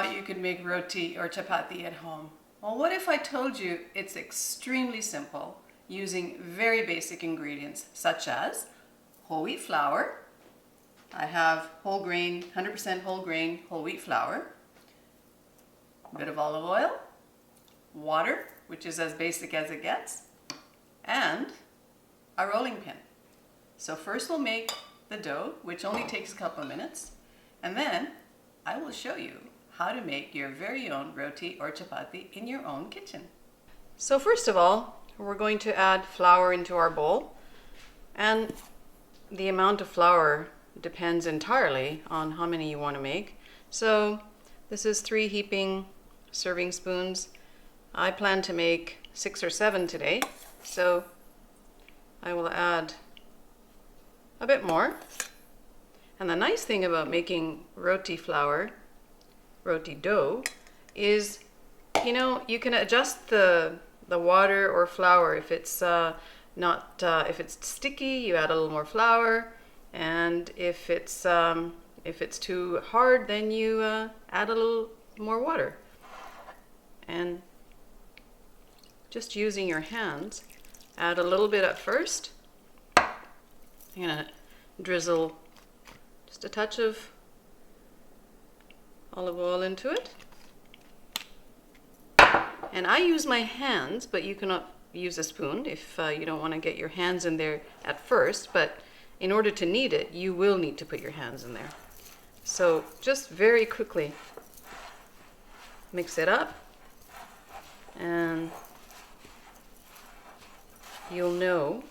thought you could make roti or chapati at home. Well, what if I told you it's extremely simple using very basic ingredients such as whole wheat flour. I have whole grain, 100% whole grain, whole wheat flour, a bit of olive oil, water, which is as basic as it gets, and a rolling pin. So first we'll make the dough, which only takes a couple of minutes, and then I will show you how to make your very own roti or chapati in your own kitchen. So first of all, we're going to add flour into our bowl, and the amount of flour depends entirely on how many you want to make. So this is 3 heaping serving spoons. I plan to make 6 or 7 today, so I will add a bit more. And the nice thing about making roti flour, roti dough, is, you know, you can adjust the water or flour. If it's if it's sticky, you add a little more flour, and if it's too hard, then you add a little more water. And just using your hands, add a little bit at first. I'm gonna drizzle just a touch of olive oil into it. And I use my hands, but you cannot use a spoon if you don't want to get your hands in there at first. But in order to knead it, you will need to put your hands in there. So just very quickly mix it up, and you'll know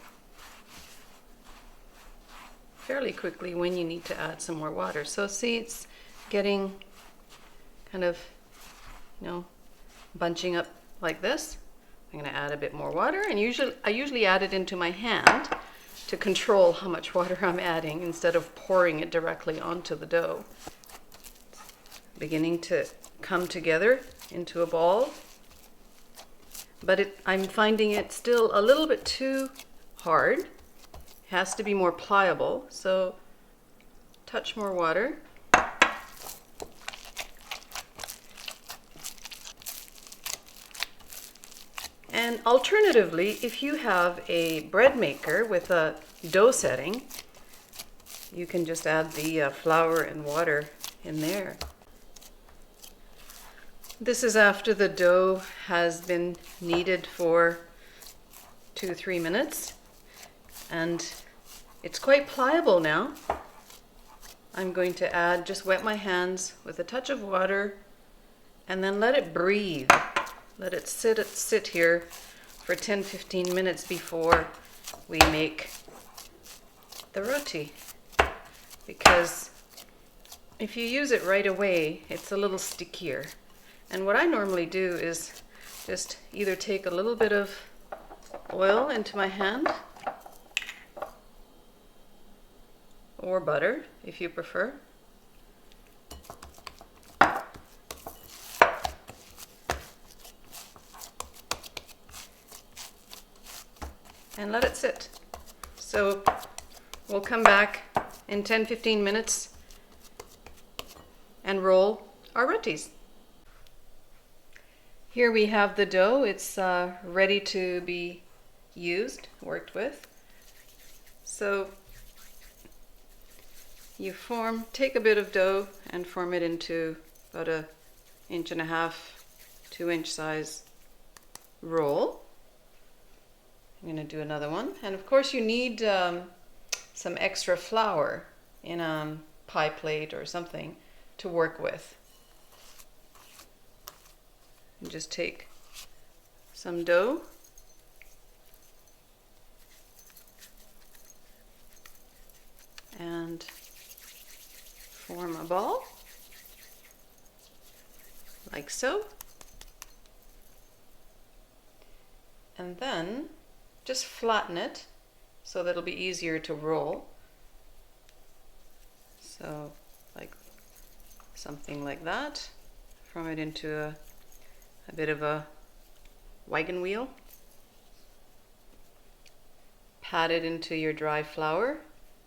fairly quickly when you need to add some more water. So see, it's getting kind of, you know, bunching up like this. I'm going to add a bit more water, and I usually add it into my hand to control how much water I'm adding instead of pouring it directly onto the dough. Beginning to come together into a ball, but I'm finding it still a little bit too hard. It has to be more pliable, so touch more water. And alternatively, if you have a bread maker with a dough setting, you can just add the flour and water in there. This is after the dough has been kneaded for 2-3 minutes, and it's quite pliable now. I'm going to just wet my hands with a touch of water, and then let it breathe. Let it sit here for 10-15 minutes before we make the roti. Because if you use it right away, it's a little stickier. And what I normally do is just either take a little bit of oil into my hand, or butter if you prefer. And let it sit. So we'll come back in 10-15 minutes and roll our rotis. Here we have the dough. It's ready to be worked with. So you take a bit of dough and form it into about 1.5 to 2 inch size roll. I'm going to do another one, and of course you need some extra flour in a pie plate or something to work with. And just take some dough and form a ball like so, and then just flatten it so that it'll be easier to roll. So like something like that. Form it into a bit of a wagon wheel. Pat it into your dry flour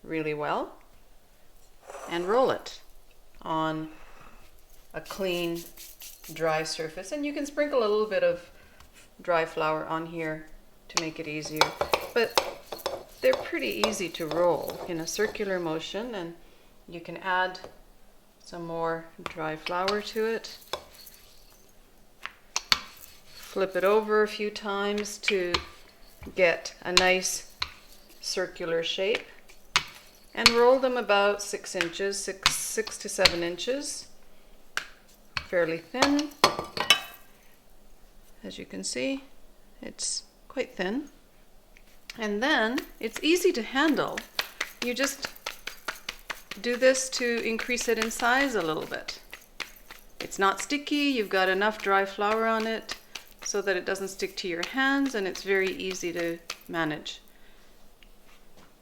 really well and roll it on a clean, dry surface. And you can sprinkle a little bit of dry flour on here to make it easier. But they're pretty easy to roll in a circular motion, and you can add some more dry flour to it. Flip it over a few times to get a nice circular shape, and roll them about 6 inches, 6 to 7 inches, fairly thin. As you can see, it's quite thin. And then it's easy to handle. You just do this to increase it in size a little bit. It's not sticky, you've got enough dry flour on it so that it doesn't stick to your hands, and it's very easy to manage.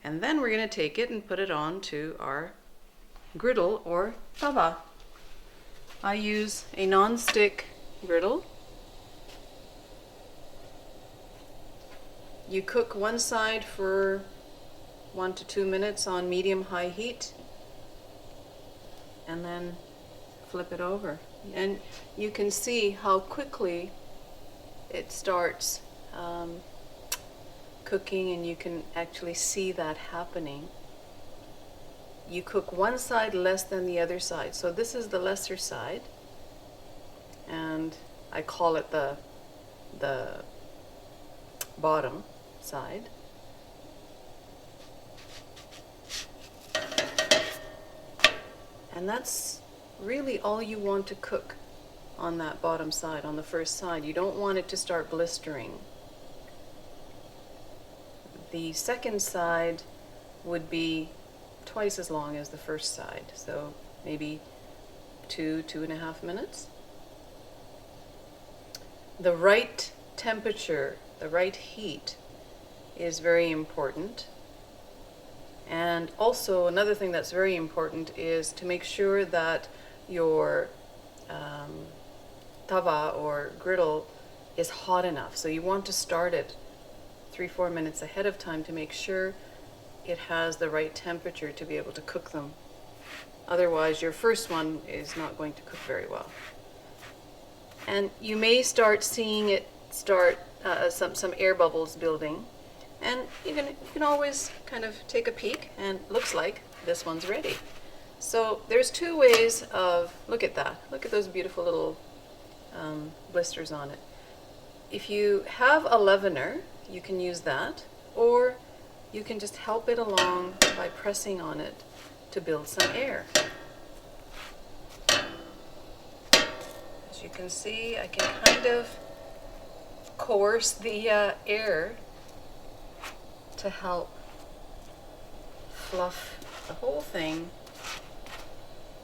And then we're going to take it and put it on to our griddle or tava. I use a non-stick griddle. You cook one side for 1 to 2 minutes on medium-high heat, and then flip it over. And you can see how quickly it starts cooking, and you can actually see that happening. You cook one side less than the other side. So this is the lesser side, and I call it the bottom side. And that's really all you want to cook on that bottom side, on the first side. You don't want it to start blistering. The second side would be twice as long as the first side, so maybe 2.5 minutes. The right temperature, the right heat is very important. And also another thing that's very important is to make sure that your tava or griddle is hot enough. So you want to start it 3-4 minutes ahead of time to make sure it has the right temperature to be able to cook them. Otherwise, your first one is not going to cook very well. And you may start seeing it start some air bubbles building. And you can always kind of take a peek, and it looks like this one's ready. So there's 2 ways of, look at that. Look at those beautiful little blisters on it. If you have a leavener, you can use that, or you can just help it along by pressing on it to build some air. As you can see, I can kind of coerce the air to help fluff the whole thing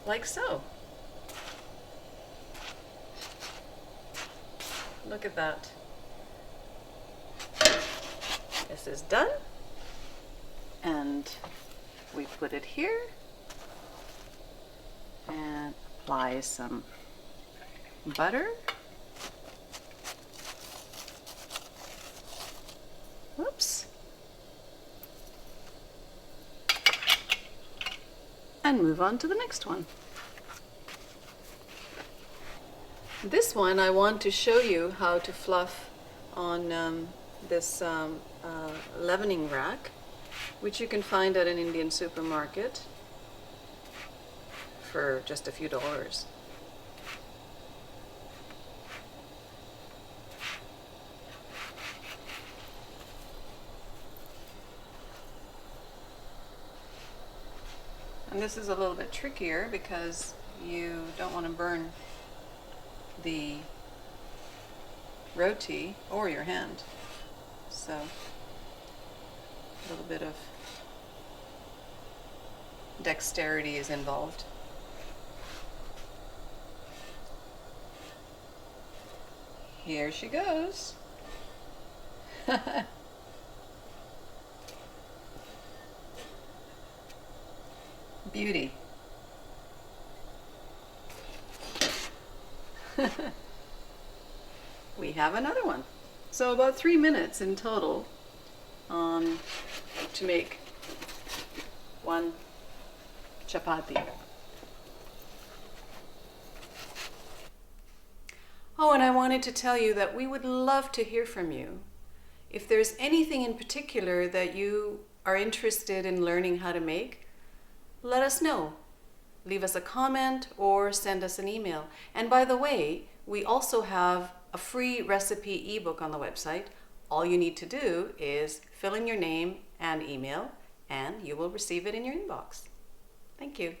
like so. Look at that. This is done, and we put it here and apply some butter. Whoops. And move on to the next one. This one I want to show you how to fluff on this leavening rack, which you can find at an Indian supermarket for just a few dollars. And this is a little bit trickier because you don't want to burn the roti or your hand. So a little bit of dexterity is involved. Here she goes. Beauty. We have another one. So about 3 minutes in total to make one chapati. Oh, and I wanted to tell you that we would love to hear from you. If there's anything in particular that you are interested in learning how to make, let us know. Leave us a comment or send us an email. And by the way, we also have a free recipe ebook on the website. All you need to do is fill in your name and email, and you will receive it in your inbox. Thank you.